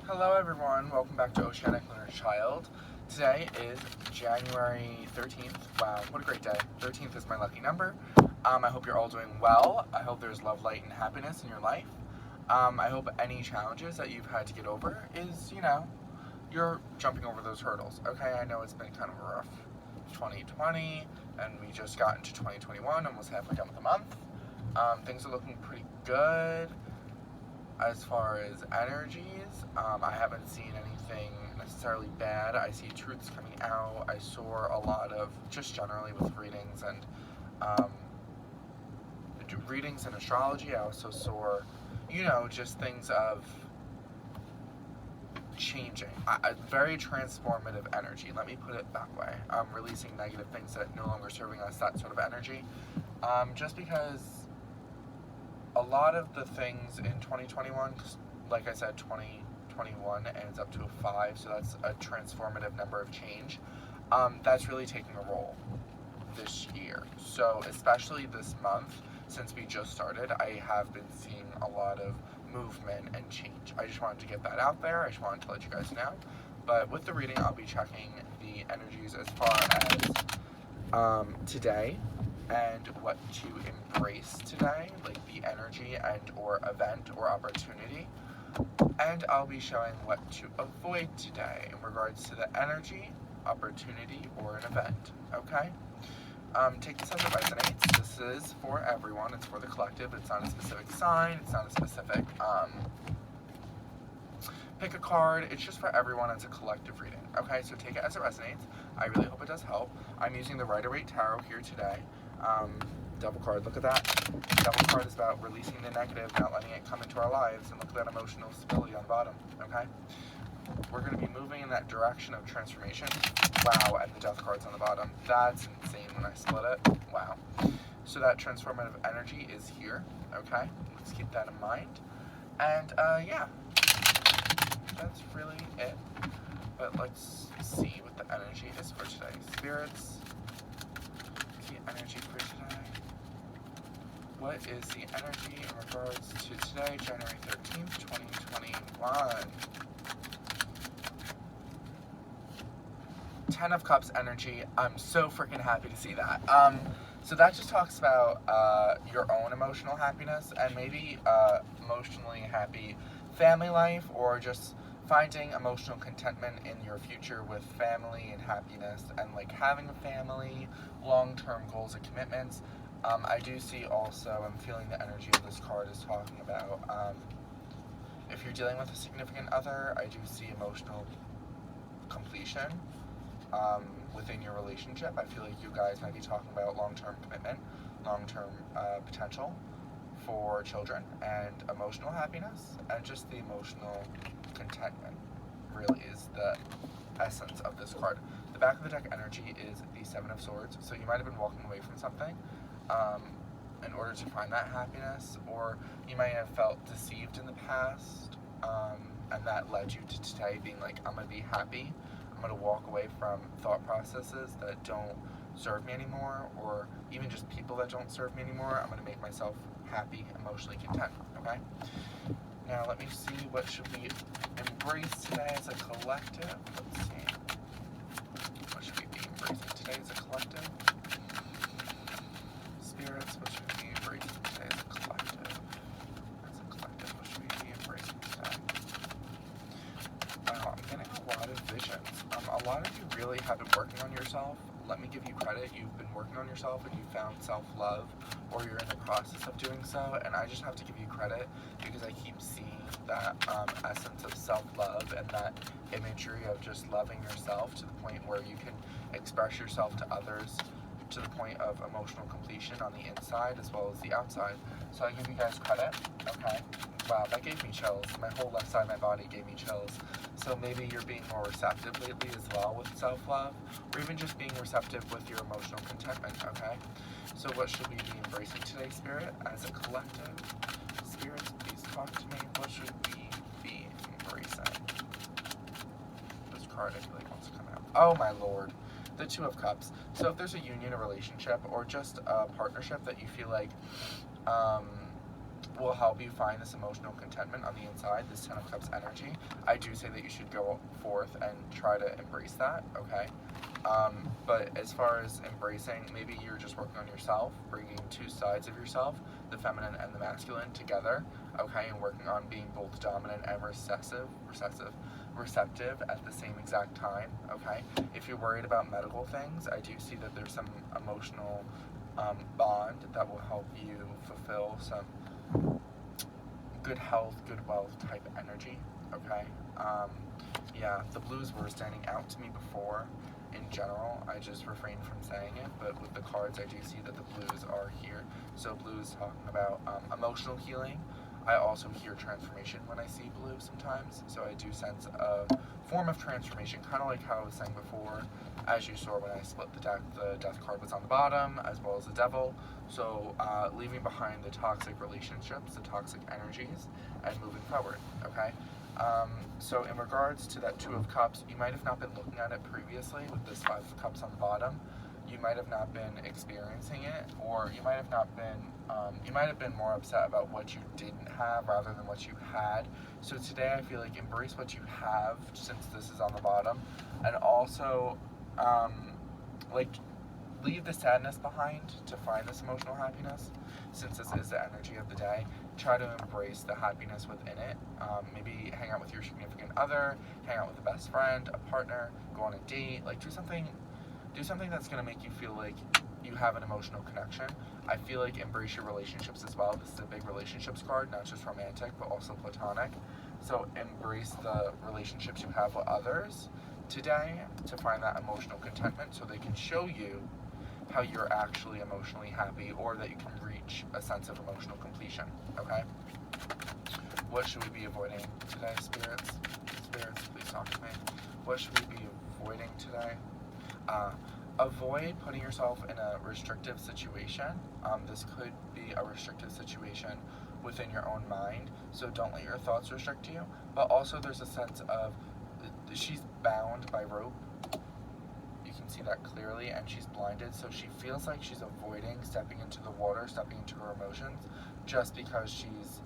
Hello everyone, welcome back to Oceanic Lunar Child. Today is January 13th. Wow, what a great day. 13th is my lucky number. I hope you're all doing well. I hope there's love, light, and happiness in your life. I hope any challenges that you've had to get over is, you're jumping over those hurdles. Okay, I know it's been kind of a rough 2020, and we just got into 2021, almost halfway done with the month. Things are looking pretty good. As far as energies, I haven't seen anything necessarily bad. I see truths coming out. I saw a lot of, just generally with readings and astrology, I also saw, just things of changing. A very transformative energy, let me put it that way. Releasing negative things that no longer serving us that sort of energy. Just because a lot of the things in 2021, like I said, 2021 ends up to a 5, so that's a transformative number of change. That's really taking a role this year. So especially this month, since we just started, I have been seeing a lot of movement and change. I just wanted to get that out there. I just wanted to let you guys know. But with the reading, I'll be checking the energies as far as today, and what to embrace today, like the energy and or event or opportunity. And I'll be showing what to avoid today in regards to the energy, opportunity, or an event, okay? Take this as it resonates. This is for everyone. It's for the collective. It's not a specific sign. It's not a specific, pick a card. It's just for everyone. It's a collective reading, okay? So take it as it resonates. I really hope it does help. I'm using the Rider-Waite Tarot here today. Double card, look at that. Double card is about releasing the negative, not letting it come into our lives, and look at that emotional stability on the bottom, okay? We're going to be moving in that direction of transformation. Wow, and the death card's on the bottom. That's insane when I split it. Wow. So that transformative energy is here, okay? Let's keep that in mind. And, yeah. That's really it. But let's see what the energy is for today. Spirits, the energy for today. What is the energy in regards to today, January 13th, 2021? 10 of Cups energy. I'm so freaking happy to see that. So that just talks about your own emotional happiness and maybe emotionally happy family life, or just finding emotional contentment in your future with family and happiness and like having a family, long-term goals and commitments. I do see also, I'm feeling the energy of this card is talking about if you're dealing with a significant other, I do see emotional completion within your relationship. I feel like you guys might be talking about long-term commitment, long-term potential for children, and emotional happiness, and just the emotional contentment really is the essence of this card. The back of the deck energy is the Seven of Swords, so you might have been walking away from something in order to find that happiness, or you might have felt deceived in the past, and that led you to today being like, I'm going to be happy, I'm going to walk away from thought processes that don't serve me anymore, or even just people that don't serve me anymore. I'm going to make myself happy, emotionally content, okay? Now let me see, what should we embrace today as a collective? Let's see. What should we be embracing today as a collective? Spirits, what should we be embracing today as a collective? As a collective, what should we be embracing today? Wow, I'm getting a lot of visions. A lot of you really have been working on yourself. Let me give you credit. You've been working on yourself and you found self-love, or you're in the process of doing so, and I just have to give you credit because I keep seeing that essence of self-love and that imagery of just loving yourself to the point where you can express yourself to others to the point of emotional completion on the inside as well as the outside. So I give you guys credit, okay? Wow, that gave me chills. My whole left side of my body gave me chills. So maybe you're being more receptive lately as well with self-love, or even just being receptive with your emotional contentment, okay? So what should we be embracing today, Spirit, as a collective? Spirits, please talk to me. What should we be embracing? This card I feel like wants to come out. Oh my lord. The Two of Cups. So if there's a union, a relationship, or just a partnership that you feel like will help you find this emotional contentment on the inside, this Ten of Cups energy, I do say that you should go forth and try to embrace that, okay? But as far as embracing, maybe you're just working on yourself, bringing two sides of yourself, the feminine and the masculine, together, okay, and working on being both dominant and receptive at the same exact time, okay? If you're worried about medical things, I do see that there's some emotional bond that will help you fulfill some good health, good wealth type energy, okay? Yeah, the blues were standing out to me before. In general, I just refrained from saying it, but with the cards I do see that the blues are here. So blues talking about emotional healing. I also hear transformation when I see blue sometimes, so I do sense a form of transformation, kind of like how I was saying before. As you saw when I split the deck, the death card was on the bottom, as well as the devil. So leaving behind the toxic relationships, the toxic energies, and moving forward, okay? So in regards to that Two of Cups, you might have not been looking at it previously with this Five of Cups on the bottom. You might have not been experiencing it, or you might have not been, you might have been more upset about what you didn't have rather than what you had. So today I feel like embrace what you have, since this is on the bottom, and also, like, leave the sadness behind to find this emotional happiness, since this is the energy of the day. Try to embrace the happiness within it. Maybe hang out with your significant other, hang out with a best friend, a partner, go on a date, like do something that's going to make you feel like you have an emotional connection. I feel like embrace your relationships as well. This is a big relationships card, not just romantic, but also platonic. So embrace the relationships you have with others today to find that emotional contentment, so they can show you how you're actually emotionally happy, or that you can reach a sense of emotional completion, okay? What should we be avoiding today, spirits? Spirits, please talk to me. What should we be avoiding today? Avoid putting yourself in a restrictive situation. This could be a restrictive situation within your own mind, so don't let your thoughts restrict you. But also there's a sense of, she's bound by rope. You can see that clearly, and she's blinded, so she feels like she's avoiding stepping into the water, stepping into her emotions, just because she's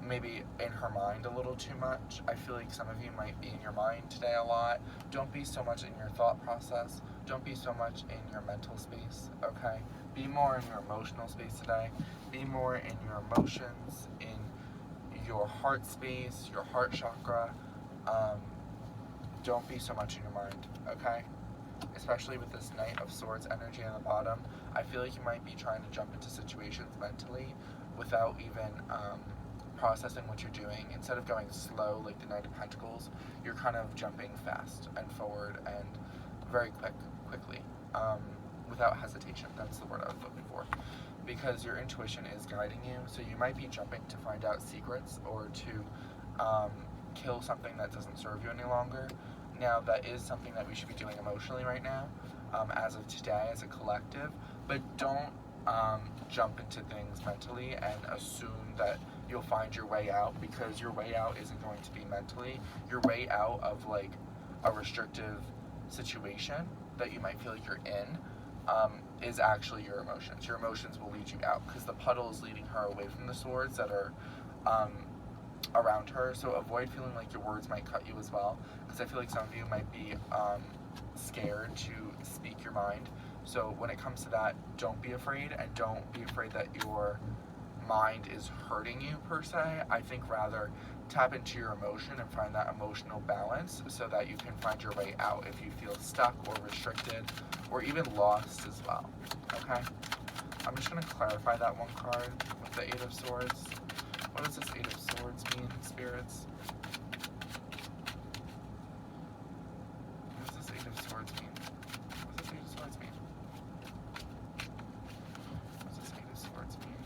maybe in her mind a little too much. I feel like some of you might be in your mind today a lot. Don't be so much in your thought process. Don't be so much in your mental space, okay? Be more in your emotional space today. Be more in your emotions, in your heart space, your heart chakra. Don't be so much in your mind, okay? Especially with this Knight of Swords energy on the bottom, I feel like you might be trying to jump into situations mentally without even processing what you're doing. Instead of going slow like the Knight of Pentacles, you're kind of jumping fast and forward and very quickly, without hesitation. That's the word I was looking for. Because your intuition is guiding you, so you might be jumping to find out secrets, or to kill something that doesn't serve you any longer. Now, that is something that we should be doing emotionally right now, as of today, as a collective, but don't jump into things mentally and assume that you'll find your way out, because your way out isn't going to be mentally. Your way out of like a restrictive situation that you might feel like you're in is actually your emotions. Your emotions will lead you out, because the puddle is leading her away from the swords that are around her. So avoid feeling like your words might cut you as well, because I feel like some of you might be scared to speak your mind. So when it comes to that, don't be afraid, and don't be afraid that your mind is hurting you per se. I think rather tap into your emotion and find that emotional balance, so that you can find your way out if you feel stuck or restricted or even lost as well, okay? I'm just going to clarify that one card with the Eight of Swords. What does this Eight of Swords mean, spirits? What does this Eight of Swords mean? What does this Eight of Swords mean? What does this Eight of Swords mean?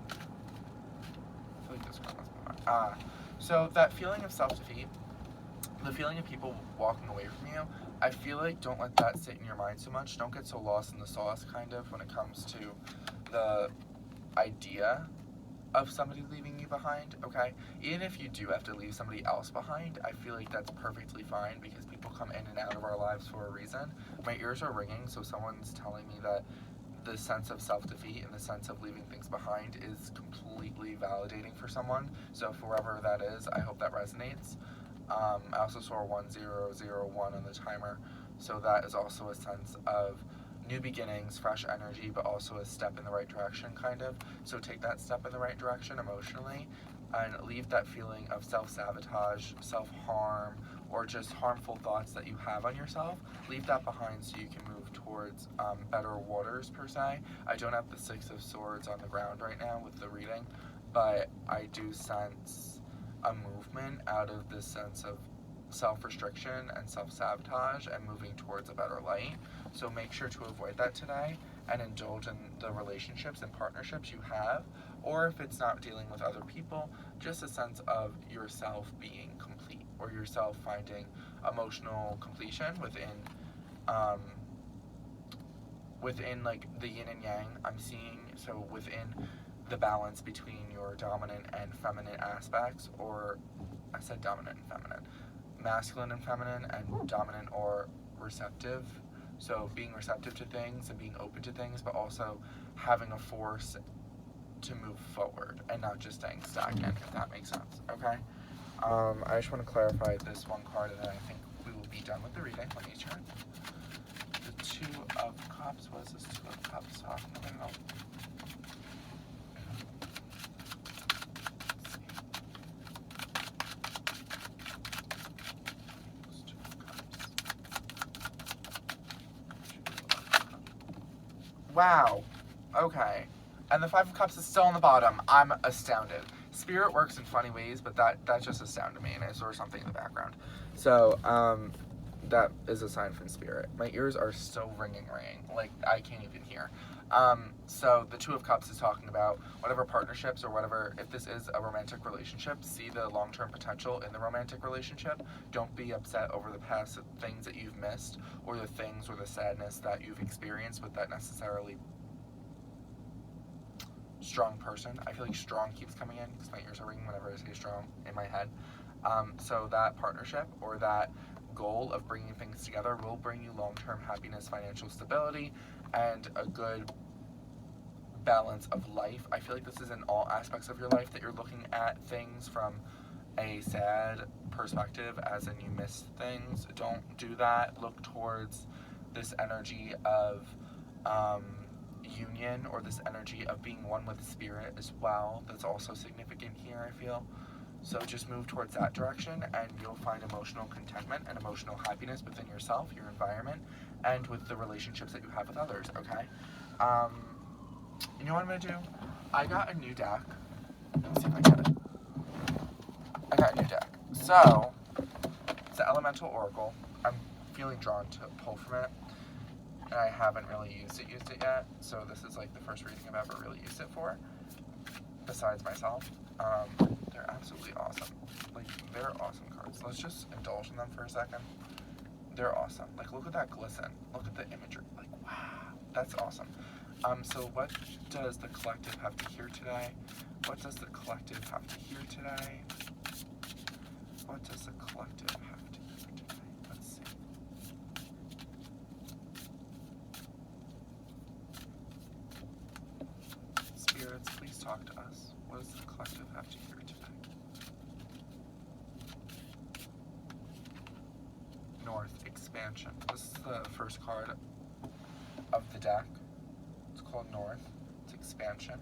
I feel like this card must be on. So that feeling of self-defeat, the feeling of people walking away from you, I feel like don't let that sit in your mind so much. Don't get so lost in the sauce, kind of, when it comes to the idea of somebody leaving you behind, okay? Even if you do have to leave somebody else behind, I feel like that's perfectly fine, because people come in and out of our lives for a reason. My ears are ringing, so someone's telling me that the sense of self-defeat and the sense of leaving things behind is completely validating for someone. So for whoever that is, I hope that resonates. I also saw 1001 on the timer, so that is also a sense of new beginnings, fresh energy, but also a step in the right direction, kind of. So take that step in the right direction emotionally and leave that feeling of self-sabotage, self-harm, or just harmful thoughts that you have on yourself. Leave that behind so you can move towards better waters, per se. I don't have the Six of Swords on the ground right now with the reading, but I do sense a movement out of this sense of self-restriction and self-sabotage and moving towards a better light. So make sure to avoid that today and indulge in the relationships and partnerships you have, or if it's not dealing with other people, just a sense of yourself being complete or yourself finding emotional completion within like the yin and yang I'm seeing. So within the balance between your dominant and feminine aspects, or I said dominant and feminine, masculine and feminine, and dominant or receptive. So being receptive to things and being open to things, but also having a force to move forward and not just staying stagnant, if that makes sense. Okay? I just want to clarify this one card, and then I think we will be done with the reading. Let me turn. The Two of Cups. What is this Two of Cups talking about? Wow. Okay. And the Five of Cups is still on the bottom. I'm astounded. Spirit works in funny ways, but that just astounded me, and I saw something in the background. So, that is a sign from Spirit. My ears are so ringing. Like, I can't even hear. So the Two of Cups is talking about whatever partnerships or whatever, if this is a romantic relationship, see the long-term potential in the romantic relationship. Don't be upset over the past things that you've missed, or the things or the sadness that you've experienced with that necessarily strong person. I feel like strong keeps coming in because my ears are ringing whenever I say strong in my head. So that partnership or that goal of bringing things together will bring you long-term happiness, financial stability, and a good balance of life. I feel like this is in all aspects of your life, that you're looking at things from a sad perspective, as in you missed things. Don't do that. Look towards this energy of union, or this energy of being one with Spirit as well. That's also significant here, I feel. So just move towards that direction, and you'll find emotional contentment and emotional happiness within yourself, your environment, and with the relationships that you have with others, okay? You know what I'm going to do? I got a new deck. Let's see if I get it. I got a new deck. So, it's the Elemental Oracle. I'm feeling drawn to pull from it, and I haven't really used it yet. So this is like the first reading I've ever really used it for, besides myself. They're absolutely awesome. Like, they're awesome cards. Let's just indulge in them for a second. They're awesome. Like, look at that glisten. Look at the imagery. Like, wow. That's awesome. So what does the collective have to hear today? What does the collective have to hear today? What does the collective have to hear today? Let's see. Spirits, please talk to us. What does the collective have to hear today? North, expansion. This is the first card of the deck. It's called North. It's expansion.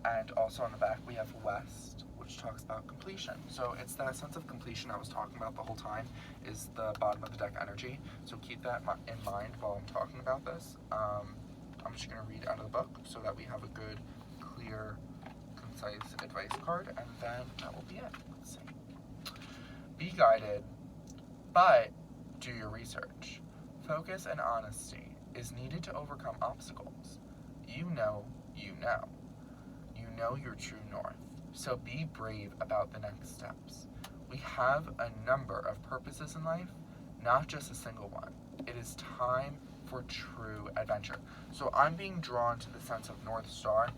And also on the back we have West, which talks about completion. So it's that sense of completion I was talking about the whole time, is the bottom of the deck energy. So keep that in mind while I'm talking about this. I'm just going to read out of the book so that we have a good, clear, concise advice card, and then that will be it. Let's see. Be guided, but do your research. Focus and honesty is needed to overcome obstacles. You know you know. You know your true north. So be brave about the next steps. We have a number of purposes in life, not just a single one. It is time for true adventure. So I'm being drawn to the sense of North Star.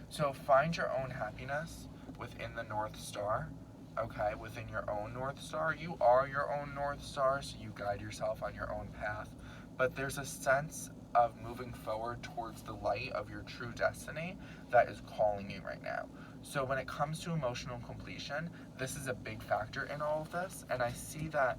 So find your own happiness within the North Star. Okay, within your own North Star. You are your own North Star, so you guide yourself on your own path. But there's a sense of moving forward towards the light of your true destiny that is calling you right now. So when it comes to emotional completion, this is a big factor in all of this, and I see that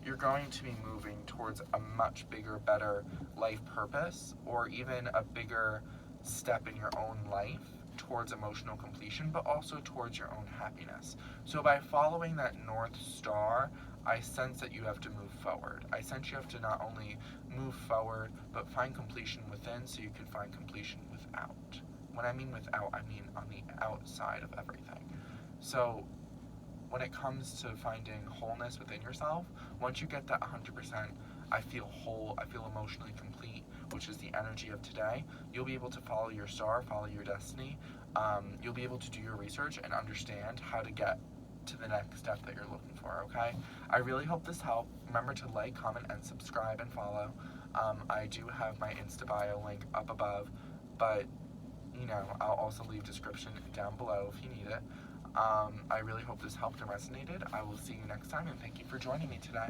you're going to be moving towards a much bigger, better life purpose, or even a bigger step in your own life towards emotional completion, but also towards your own happiness. So by following that North Star, I sense that you have to move forward. I sense you have to not only move forward, but find completion within so you can find completion without. When I mean without, I mean on the outside of everything. So when it comes to finding wholeness within yourself, once you get that 100%, I feel whole, I feel emotionally complete, which is the energy of today, you'll be able to follow your star, follow your destiny. You'll be able to do your research and understand how to get to the next step that you're looking for, okay? I really hope this helped. Remember to like, comment, and subscribe and follow. I do have my Insta bio link up above, but I'll also leave description down below if you need it. I really hope this helped and resonated. I will see you next time, and thank you for joining me today.